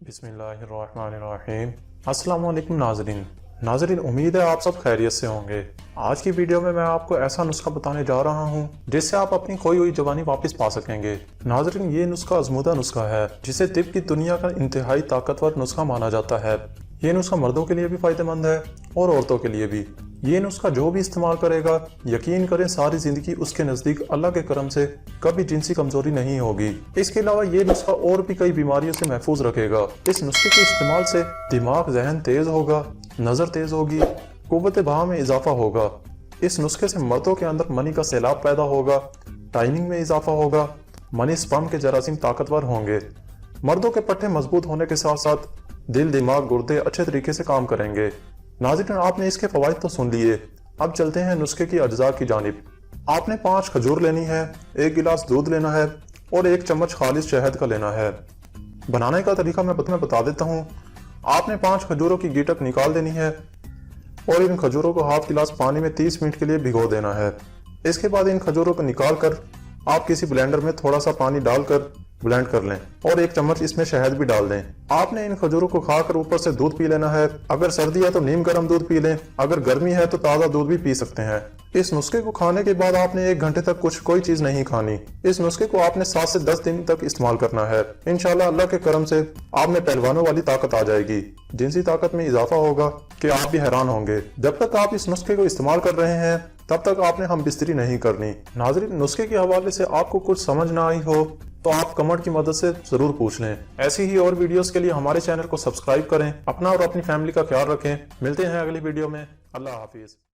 बिस्मिल्लाहिर्रहमानिर्रहीम। अस्सलाम वालेकुम नाज़रीन, उम्मीद है आप सब खैरियत से होंगे। आज की वीडियो में मैं आपको ऐसा नुस्खा बताने जा रहा हूं जिससे आप अपनी खोई हुई जवानी वापस पा सकेंगे। नाज़रीन, ये नुस्खा आज़मूदा नुस्खा है जिसे तिब की दुनिया का इंतहाई ताकतवर नुस्खा माना जाता है। ये नुस्खा मर्दों के लिए भी फायदेमंद है और औरतों के लिए भी। ये नुस्खा जो भी इस्तेमाल करेगा, यकीन करें सारी जिंदगी उसके नज़दीक अल्लाह के करम से कभी जिनसी कमजोरी नहीं होगी। इसके अलावा ये नुस्खा और भी कई बीमारियों से महफूज रखेगा। इस नुस्खे के इस्तेमाल से दिमाग जहन तेज होगा, नज़र तेज होगी, कुव्वत बहा में इजाफा होगा। इस नुस्खे से मर्दों के अंदर मनी का सैलाब पैदा होगा, टाइमिंग में इजाफा होगा, मनी स्पर्म के जरासीम ताकतवर होंगे, मर्दों के पट्टे मजबूत होने के साथ साथ दिल, दिमाग, गुर्दे अच्छे तरीके से काम करेंगे। नाज़रीन, आपने इसके फवाइद तो सुन लिए, अब चलते हैं नुस्खे की अज्जा की जानिब। आपने 5 खजूर लेनी है, 1 गिलास दूध लेना है और 1 चम्मच खालिश शहद का लेना है। बनाने का तरीका मैं बता देता हूँ। आपने 5 खजूरों की गिटक निकाल देनी है और इन खजूरों को हाफ गिलास पानी में 30 मिनट के लिए भिगो देना है। इसके बाद इन खजूरों को निकाल कर आप किसी ब्लेंडर में थोड़ा सा पानी डालकर ब्लेंड कर लें और 1 चम्मच इसमें शहद भी डाल दें। आपने इन खजूरों को खाकर ऊपर से दूध पी लेना है। अगर सर्दी है तो नीम गर्म दूध पी लें, अगर गर्मी है तो ताज़ा दूध भी pी सकते हैं। इस नुस्खे को खाने के बाद आपने 1 घंटे तक कोई चीज नहीं खानी। इस नुस्खे को आपने 7 से 10 दिन तक इस्तेमाल करना है। इंशाल्लाह अल्लाह के करम से आप में पहलवानों वाली ताकत आ जाएगी, जिनसी ताकत में इजाफा होगा कि आप भी हैरान होंगे। जब तक आप इस नुस्खे को इस्तेमाल कर रहे हैं तब तक आपने हम बिस्तरी नहीं करनी। नाज़रीन, नुस्खे के हवाले से आपको कुछ समझ ना आई हो तो आप कमेंट की मदद से जरूर पूछ लें। ऐसी ही और वीडियोस के लिए हमारे चैनल को सब्सक्राइब करें। अपना और अपनी फैमिली का ख्याल रखें। मिलते हैं अगली वीडियो में। अल्लाह हाफिज।